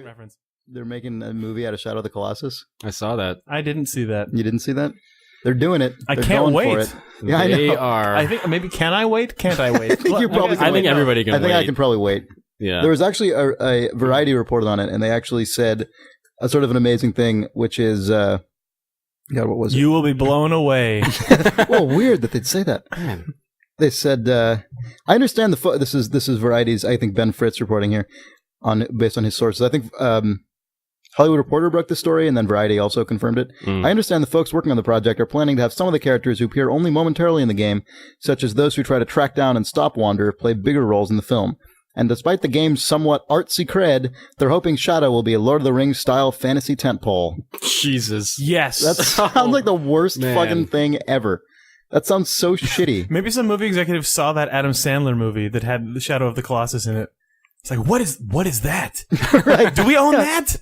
reference. They're making a movie out of Shadow of the Colossus. I saw that. I didn't see that. You didn't see that? They're doing it. I They're can't going wait. For it. Yeah, They I know. are. I think maybe can I wait? Can't I wait? I think you probably can I think wait. everybody can I think wait. I can probably wait. Yeah. There was actually a Variety reported on it, and they actually said a sort of an amazing thing, which is, God, what was it? You will be blown away. Well, weird that they'd say that. Man. They said, I understand this is Variety's, I think, Ben Fritz reporting here, based on his sources. I think Hollywood Reporter broke the story, and then Variety also confirmed it. I understand the folks working on the project are planning to have some of the characters who appear only momentarily in the game, such as those who try to track down and stop Wander, play bigger roles in the film. And despite the game's somewhat artsy cred, they're hoping Shadow will be a Lord of the Rings-style fantasy tentpole. Jesus. Yes. That sounds like the worst fucking thing ever. That sounds so shitty. Maybe some movie executive saw that Adam Sandler movie that had the Shadow of the Colossus in it. It's like, what is that? Right. Do we own that?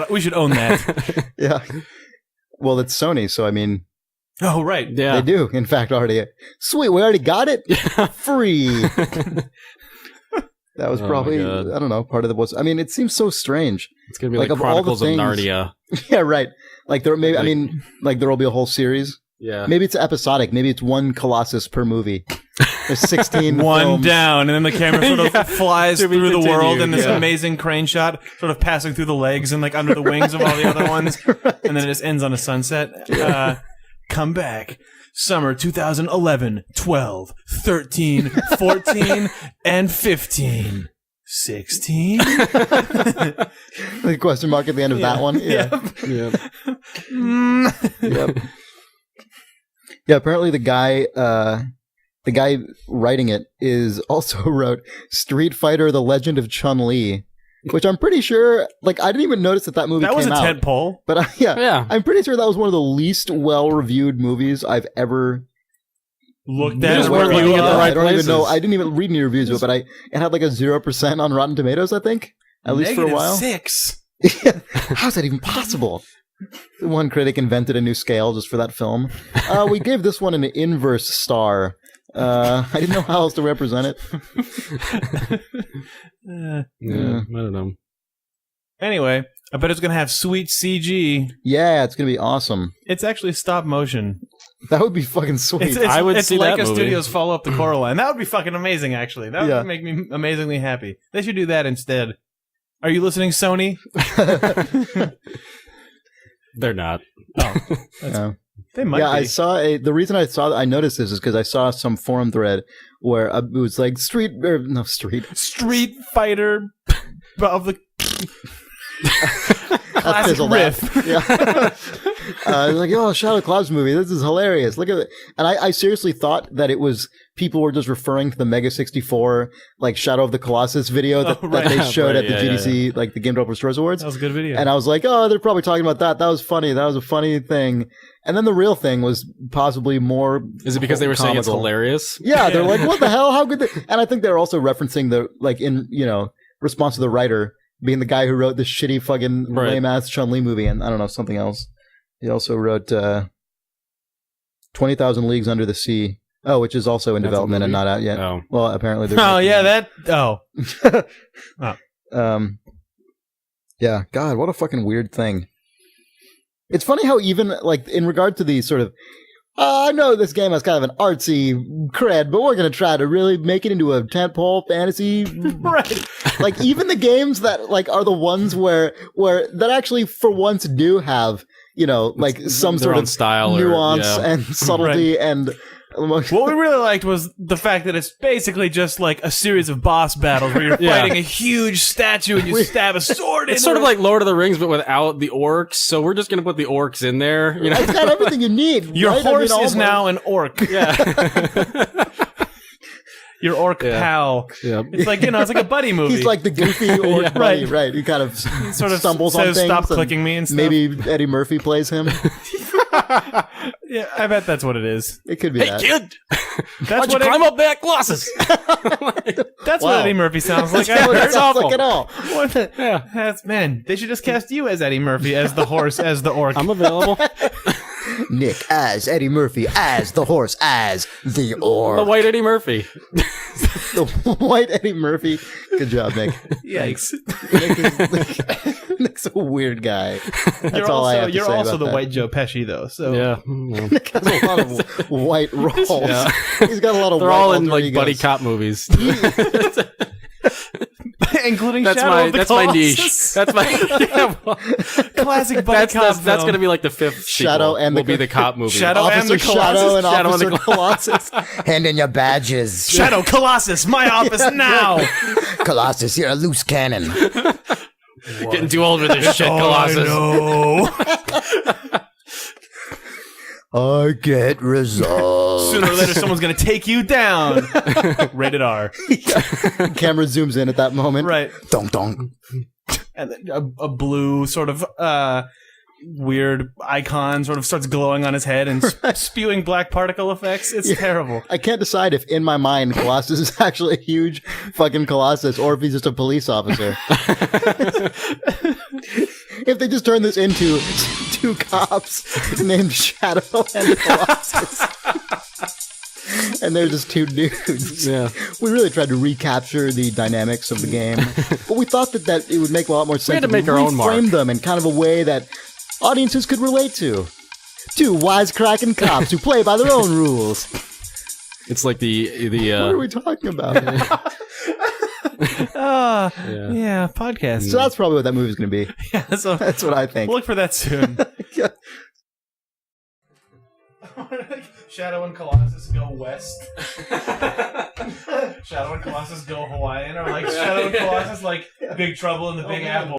We should own that. Yeah. Well, it's Sony, so I mean... Oh, right. Yeah. They do, in fact, already. Sweet, we already got it? Free. That was probably, I don't know, part of the... I mean, it seems so strange. It's going to be like Chronicles of Narnia. Yeah, right. Like, there maybe, I mean, like, there will be a whole series. Yeah. Maybe it's episodic. Maybe it's one Colossus per movie. There's 16 One films. down, and then the camera sort of flies To be through the continued, world in this amazing crane shot, sort of passing through the legs and like under the wings of all the other ones, and then it just ends on a sunset. Come back. Summer 2011, 12, 13, 14, and 15. 16? The question mark at the end of that one. Yeah. Yep. Yeah, apparently the guy writing it also wrote Street Fighter: The Legend of Chun-Li, which I'm pretty sure, like, I didn't even notice that movie came out. That was a tent pole. But yeah, I'm pretty sure that was one of the least well-reviewed movies I've ever looked at. I don't even know. I didn't even read any reviews of it, but it had like a 0% on Rotten Tomatoes, I think, at least for a while. -6. How's that even possible? One critic invented a new scale just for that film. We gave this one an inverse star. I didn't know how else to represent it. I don't know. Anyway, I bet it's going to have sweet CG. Yeah, it's going to be awesome. It's actually stop motion. That would be fucking sweet. I would see that Leica movie. Studios follow up the Coraline. That would be fucking amazing, actually. That would make me amazingly happy. They should do that instead. Are you listening, Sony? They're not. Oh, they might be. I saw the reason I noticed this is because I saw some forum thread where it was like Street Fighter of the classic riff. Yeah. Like, oh, Shadow of the Colossus movie. This is hilarious. Look at it. And I seriously thought that it was people were just referring to the Mega 64 like Shadow of the Colossus video that they showed at the GDC, like the Game Developer Stores Awards. That was a good video. And I was like, oh, they're probably talking about that. That was funny. That was a funny thing. And then the real thing was possibly more. Is it because they were saying it's hilarious? Yeah, they're like, what the hell? How could they? And I think they're also referencing the response to the writer being the guy who wrote this shitty fucking lame ass Chun-Li movie and I don't know, something else. He also wrote 20,000 Leagues Under the Sea. Oh, which is also in development and not out yet. Oh. Well, apparently there's yeah, God, what a fucking weird thing. It's funny how even, like, in regard to the sort of, I know this game has kind of an artsy cred, but we're going to try to really make it into a tentpole fantasy. Right. Like, even the games that, like, are the ones where that actually, for once, do have, like, some sort of style nuance and subtlety and... What we really liked was the fact that it's basically just like a series of boss battles where you're fighting a huge statue and you stab a sword in. It's sort of like Lord of the Rings, but without the orcs. So we're just going to put the orcs in there. It's got everything you need. Your horse is now an orc. Yeah. Your orc pal. Yeah. It's like, it's like a buddy movie. He's like the goofy orc buddy, right? He kind of sort of stumbles on things. Stop clicking me and stuff. Maybe Eddie Murphy plays him. Yeah, I bet that's what it is. It could be that. Hey, kid! That's Why'd you climb up that Colossus? That's what Eddie Murphy sounds like. That's awful. Like at all. Man, they should just cast you as Eddie Murphy, as the horse, as the orc. I'm available. Nick as Eddie Murphy, as the horse, as the orc. The white Eddie Murphy. The white Eddie Murphy. Good job, Nick. Yikes. Nick's a weird guy. That's You're all I have to you're say also about the that. white Joe Pesci, though. So Yeah. Nick has a lot of white roles. Yeah. He's got a lot of They're white all in alter like egos. buddy cop movies. including That's Shadow my of the that's my niche. Colossus. That's my yeah, well, Classic buddy that's cop that's film. gonna be like the fifth Shadow sequel. and will the be the cop movie. Shadow and Officer the Colossus. Shadow and Shadow and Officer the Colossus. Hand in your badges. Shadow Colossus, my office now. Colossus, you're a loose cannon. Getting too old for this shit, Colossus. I get results. Sooner or later, someone's gonna take you down. Rated R. Camera zooms in at that moment. Right. Dong dong. And then a blue sort of weird icon sort of starts glowing on his head and spewing black particle effects. It's terrible. I can't decide if in my mind Colossus is actually a huge fucking Colossus or if he's just a police officer. If they just turn this into two cops named Shadow and Colossus. And they're just two dudes. Yeah. We really tried to recapture the dynamics of the game. But we thought that it would make a lot more sense had to make our own mark. reframe them in kind of a way that audiences could relate to. Two wisecracking cops who play by their own rules. It's like the What are we talking about? Yeah, podcast. So that's probably what that movie's going to be. Yeah, so That's what I think. we'll look for that soon. Yeah. Shadow and Colossus go west. Shadow and Colossus go Hawaiian, or like Shadow and Colossus like Big Trouble in the Big Apple.